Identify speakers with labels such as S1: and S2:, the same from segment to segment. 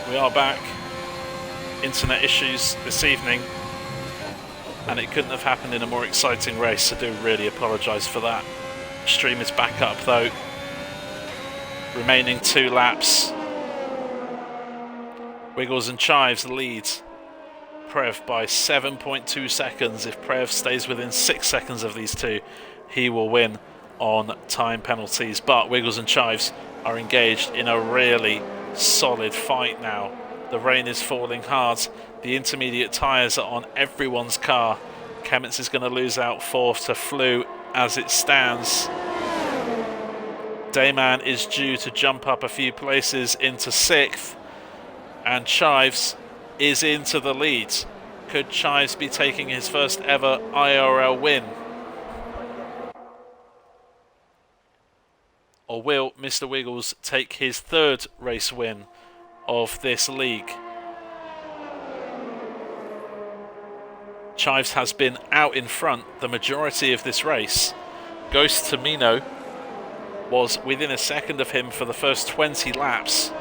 S1: We are back. Internet issues this evening, and it couldn't have happened in a more exciting race. I do really apologise for that. Stream is back up though. Remaining 2 laps. Wiggles and Chives lead Prev by 7.2 seconds. If Prev stays within 6 seconds of these two, he will win on time penalties. But Wiggles and Chives are engaged in a really solid fight now. The rain is falling hard. The intermediate tyres are on everyone's car. Kemmets is going to lose out 4th to Flew as it stands. Dayman is due to jump up a few places into 6th. And Chives is into the lead. Could Chives be taking his first ever IIRL win? Or will Mr. Wiggles take his 3rd race win of this league? Chives has been out in front the majority of this race. Ghost Tamino was within a second of him for the first 20 laps.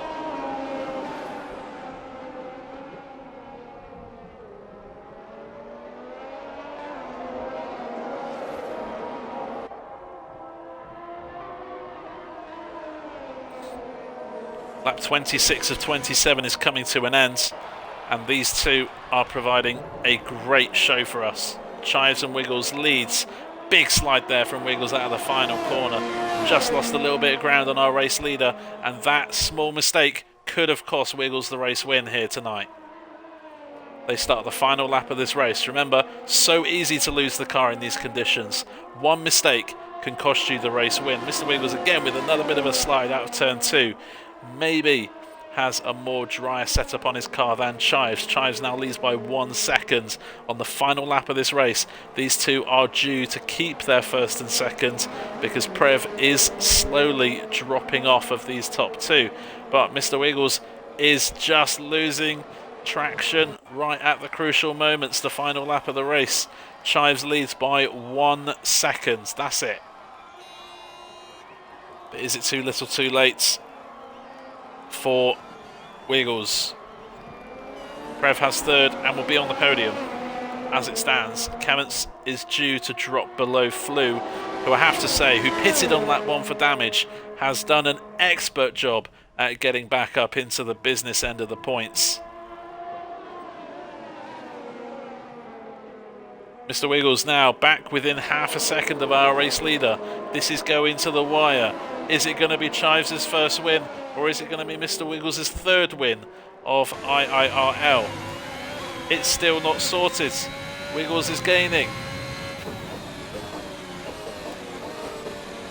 S1: Lap 26 of 27 is coming to an end, and these two are providing a great show for us. Chives and Wiggles leads. Big slide there from Wiggles out of the final corner. Just lost a little bit of ground on our race leader, and that small mistake could have cost Wiggles the race win here tonight. They start the final lap of this race. Remember, so easy to lose the car in these conditions. One mistake can cost you the race win. Mr. Wiggles again with another bit of a slide out of turn 2. Maybe has a more drier setup on his car than Chives. Chives now leads by 1 second on the final lap of this race. These two are due to keep their 1st and 2nd because Prev is slowly dropping off of these top 2. But Mr. Wiggles is just losing traction right at the crucial moments, the final lap of the race. Chives leads by 1 second. That's it. But is it too little too late for Wiggles? Prev has 3rd and will be on the podium as it stands. Kemmets is due to drop below Flew, who I have to say, who pitted on lap 1 for damage, has done an expert job at getting back up into the business end of the points. Mr. Wiggles now back within half a second of our race leader. This is going to the wire. Is it going to be Chives' first win, or is it going to be Mr. Wiggles' 3rd win of IIRL? It's still not sorted. Wiggles is gaining.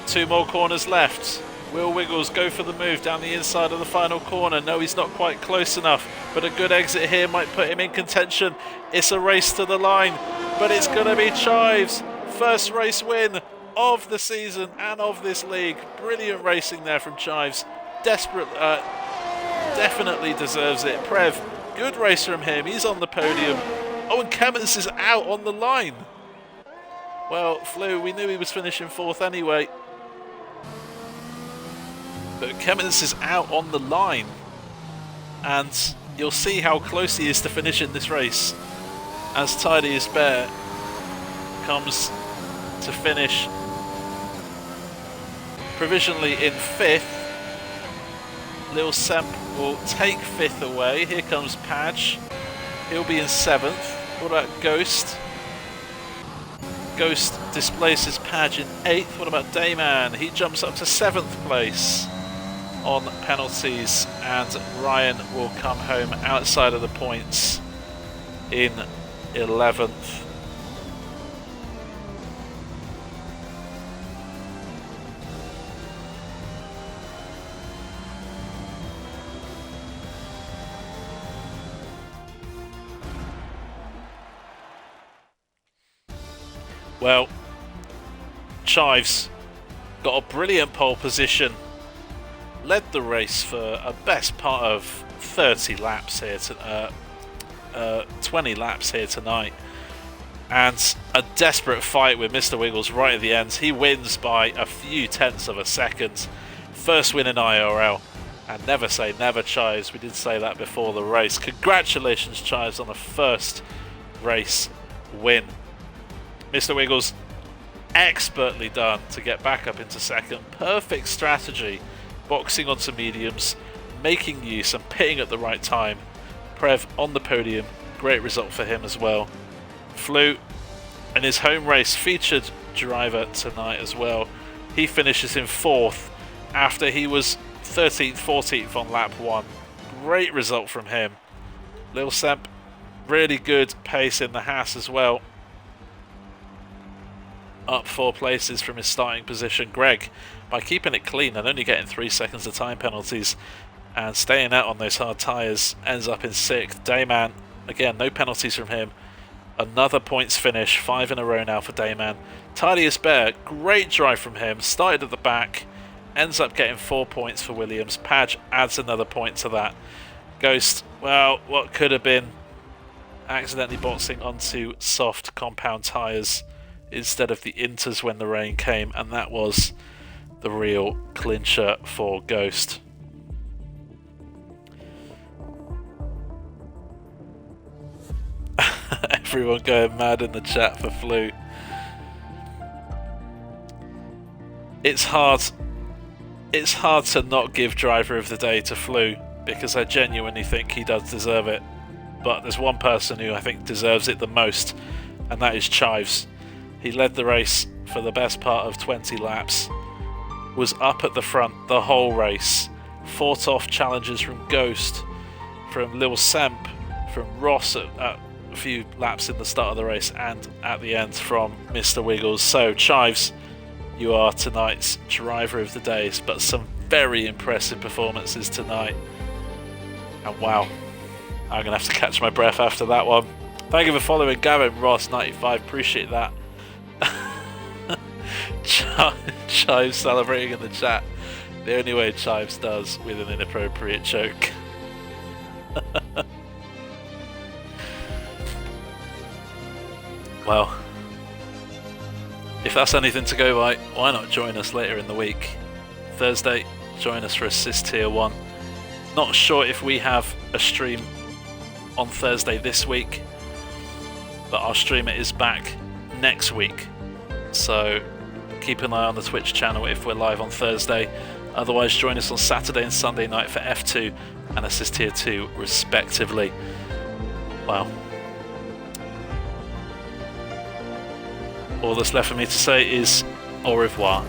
S1: 2 more corners left. Will Wiggles go for the move down the inside of the final corner? No, he's not quite close enough, but a good exit here might put him in contention. It's a race to the line, but it's going to be Chives' first race win of the season and of this league. Brilliant racing there from Chives. Definitely deserves it. Prev, good race from him. He's on the podium. Oh, and Kemmets is out on the line. Well, Flew, we knew he was finishing 4th anyway. But Kemmets is out on the line. And you'll see how close he is to finishing this race as Tidy as Bear comes to finish provisionally in 5th. Lil Semp will take 5th away. Here comes Padge. He'll be in 7th. What about Ghost? Ghost displaces Padge in 8th. What about Dayman? He jumps up to 7th place on penalties, and Ryan will come home outside of the points in 11th. Well, Chives got a brilliant pole position, led the race for a best part of 30 laps here, 20 laps here tonight, and a desperate fight with Mr. Wiggles right at the end. He wins by a few tenths of a second. First win in IRL, And never say never, Chives. We did say that before the race. Congratulations, Chives, on the first race win. Mr. Wiggles, expertly done to get back up into second. Perfect strategy, boxing onto mediums, making use and pitting at the right time. Prev on the podium, great result for him as well. Flew in his home race, featured driver tonight as well. He finishes in 4th after he was 13th, 14th on lap 1. Great result from him. Lil Semp, really good pace in the Haas as well. Up 4 places from his starting position. Greg, by keeping it clean and only getting 3 seconds of time penalties and staying out on those hard tyres, ends up in 6th. Dayman, again, no penalties from him. Another points finish, 5 in a row now for Dayman. Tidiest Bear, great drive from him, started at the back, ends up getting 4 points for Williams. Padge adds another point to that. Ghost, well, what could have been accidentally boxing onto soft compound tyres instead of the inters when the rain came, and that was the real clincher for Ghost. Everyone going mad in the chat for Flew. It's hard to not give driver of the day to Flew, because I genuinely think he does deserve it. But there's one person who I think deserves it the most, and that is Chives. He led the race for the best part of 20 laps, was up at the front the whole race, fought off challenges from Ghost, from Lil Semp, from Ross at a few laps in the start of the race, and at the end from Mr. Wiggles. So Chives, you are tonight's driver of the day, but some very impressive performances tonight. And wow, I'm going to have to catch my breath after that one. Thank you for following Gavin Ross 95, appreciate that. Chives celebrating in the chat, the only way Chives does, with an inappropriate joke. Well, if that's anything to go by, why not join us later in the week? Thursday, join us for Assist Tier 1. Not sure if we have a stream on Thursday this week, but our streamer is back next week. So keep an eye on the Twitch channel if we're live on Thursday. Otherwise, join us on Saturday and Sunday night for F2 and Assist Tier 2 respectively. Wow. All that's left for me to say is au revoir.